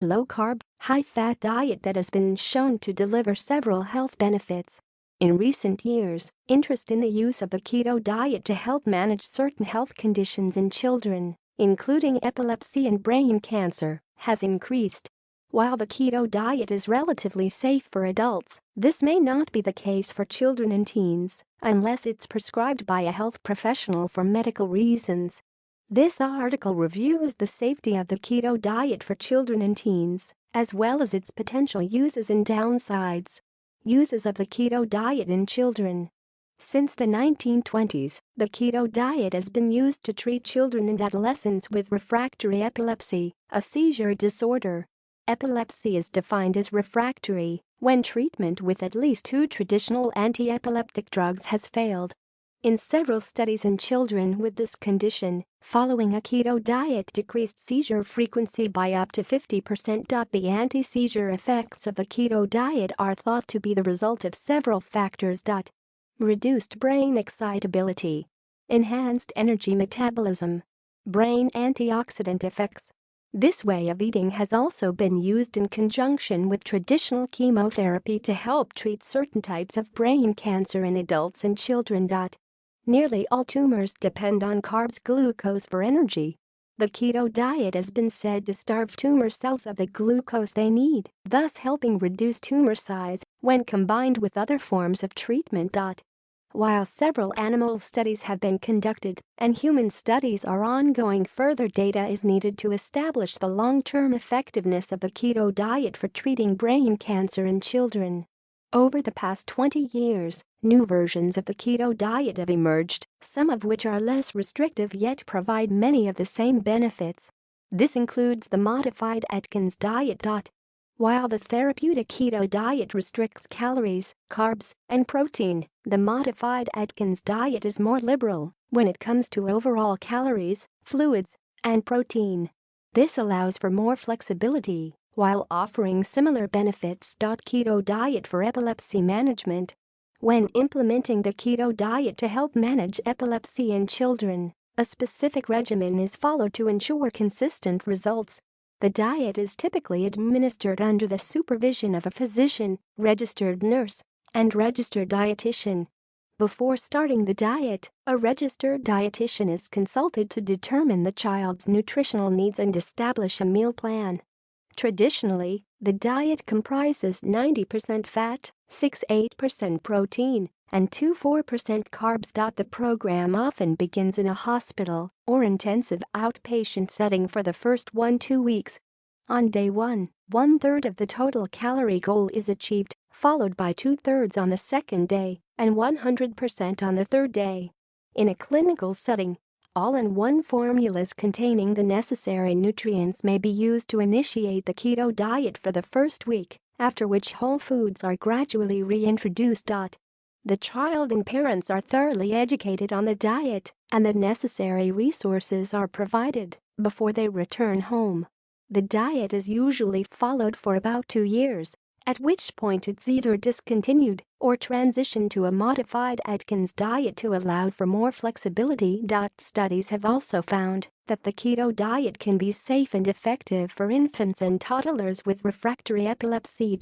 low-carb, high-fat diet that has been shown to deliver several health benefits. In recent years, interest in the use of the keto diet to help manage certain health conditions in children, including epilepsy and brain cancer, has increased. While the keto diet is relatively safe for adults, this may not be the case for children and teens, unless it's prescribed by a health professional for medical reasons. This article reviews the safety of the keto diet for children and teens, as well as its potential uses and downsides. Uses of the keto diet in children. Since the 1920s, the keto diet has been used to treat children and adolescents with refractory epilepsy, a seizure disorder. Epilepsy is defined as refractory when treatment with at least 2 traditional anti-epileptic drugs has failed. In several studies in children with this condition, following a keto diet decreased seizure frequency by up to 50%. The anti-seizure effects of the keto diet are thought to be the result of several factors. Reduced brain excitability, enhanced energy metabolism, brain antioxidant effects. This way of eating has also been used in conjunction with traditional chemotherapy to help treat certain types of brain cancer in adults and children. Nearly all tumors depend on carbs glucose for energy. The keto diet has been said to starve tumor cells of the glucose they need, thus helping reduce tumor size when combined with other forms of treatment. While several animal studies have been conducted and human studies are ongoing, further data is needed to establish the long-term effectiveness of the keto diet for treating brain cancer in children. Over the past 20 years, new versions of the keto diet have emerged, some of which are less restrictive yet provide many of the same benefits. This includes the modified Atkins diet. While the therapeutic keto diet restricts calories, carbs, and protein, the modified Atkins diet is more liberal when it comes to overall calories, fluids, and protein. This allows for more flexibility while offering similar benefits. Keto diet for epilepsy management. When implementing the keto diet to help manage epilepsy in children, a specific regimen is followed to ensure consistent results. The diet is typically administered under the supervision of a physician, registered nurse, and registered dietitian. Before starting the diet, a registered dietitian is consulted to determine the child's nutritional needs and establish a meal plan. Traditionally, the diet comprises 90% fat, 6-8% protein, and 2-4% carbs. The program often begins in a hospital or intensive outpatient setting for the first 1-2 weeks. On day 1, 1/3 of the total calorie goal is achieved, followed by 2/3 on the second day and 100% on the third day. In a clinical setting, all-in-one formulas containing the necessary nutrients may be used to initiate the keto diet for the first week, after which whole foods are gradually reintroduced. The child and parents are thoroughly educated on the diet, and the necessary resources are provided before they return home. The diet is usually followed for about 2 years, at which point it's either discontinued or transitioned to a modified Atkins diet to allow for more flexibility. Studies have also found that the keto diet can be safe and effective for infants and toddlers with refractory epilepsy.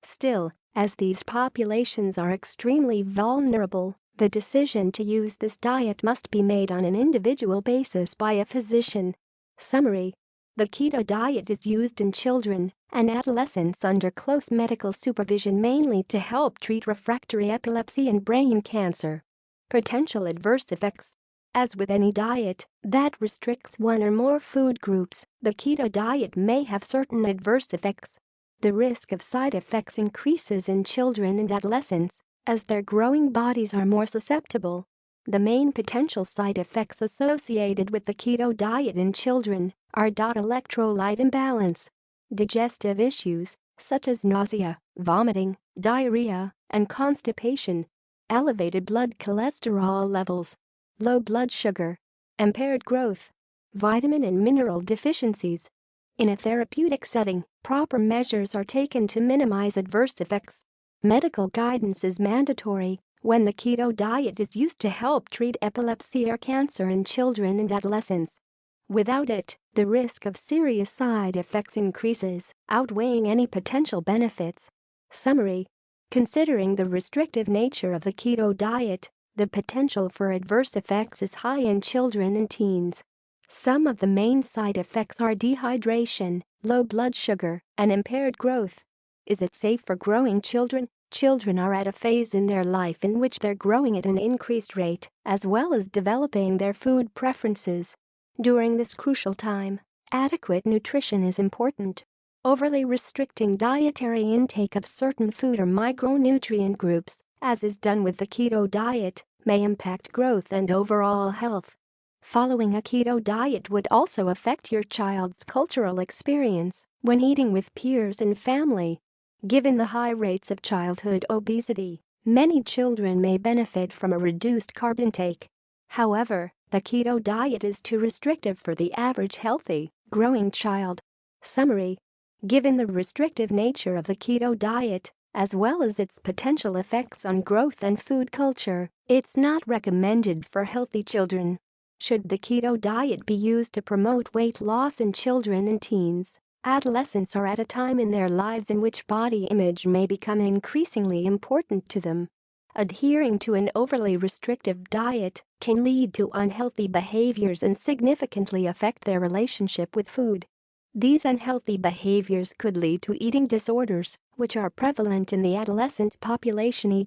Still, as these populations are extremely vulnerable, the decision to use this diet must be made on an individual basis by a physician. Summary: the keto diet is used in children and adolescents under close medical supervision, mainly to help treat refractory epilepsy and brain cancer. Potential adverse effects. As with any diet that restricts one or more food groups, the keto diet may have certain adverse effects. The risk of side effects increases in children and adolescents as their growing bodies are more susceptible. The main potential side effects associated with the keto diet in children are electrolyte imbalance, digestive issues such as nausea, vomiting, diarrhea, and constipation, elevated blood cholesterol levels, low blood sugar, impaired growth, vitamin and mineral deficiencies. In a therapeutic setting, proper measures are taken to minimize adverse effects. Medical guidance is mandatory when the keto diet is used to help treat epilepsy or cancer in children and adolescents. Without it, the risk of serious side effects increases, outweighing any potential benefits. Summary: considering the restrictive nature of the keto diet, the potential for adverse effects is high in children and teens. Some of the main side effects are dehydration, low blood sugar, and impaired growth. Is it safe for growing children? Children are at a phase in their life in which they're growing at an increased rate, as well as developing their food preferences. During this crucial time, adequate nutrition is important. Overly restricting dietary intake of certain food or micronutrient groups, as is done with the keto diet, may impact growth and overall health. Following a keto diet would also affect your child's cultural experience when eating with peers and family. Given the high rates of childhood obesity, many children may benefit from a reduced carb intake. However, the keto diet is too restrictive for the average healthy, growing child. Summary: given the restrictive nature of the keto diet, as well as its potential effects on growth and food culture, it's not recommended for healthy children. Should the keto diet be used to promote weight loss in children and teens? Adolescents are at a time in their lives in which body image may become increasingly important to them. Adhering to an overly restrictive diet can lead to unhealthy behaviors and significantly affect their relationship with food. These unhealthy behaviors could lead to eating disorders, which are prevalent in the adolescent population.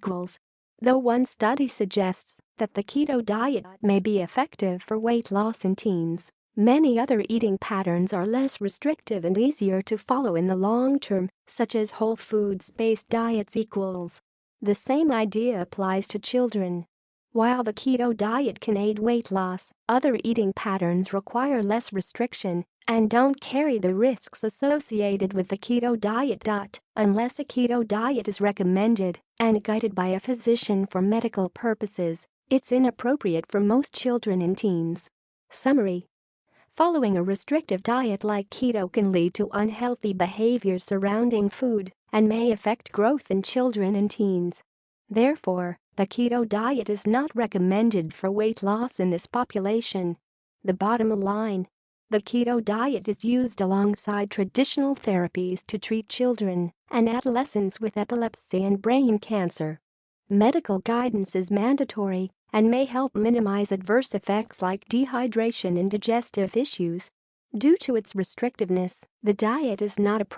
Though one study suggests that the keto diet may be effective for weight loss in teens, many other eating patterns are less restrictive and easier to follow in the long term, such as whole foods-based diets. The same idea applies to children. While the keto diet can aid weight loss, other eating patterns require less restriction and don't carry the risks associated with the keto diet. Unless a keto diet is recommended and guided by a physician for medical purposes, it's inappropriate for most children and teens. Summary: following a restrictive diet like keto can lead to unhealthy behaviors surrounding food and may affect growth in children and teens. Therefore, the keto diet is not recommended for weight loss in this population. The bottom line: the keto diet is used alongside traditional therapies to treat children and adolescents with epilepsy and brain cancer. Medical guidance is mandatory and may help minimize adverse effects like dehydration and digestive issues. Due to its restrictiveness, the diet is not appropriate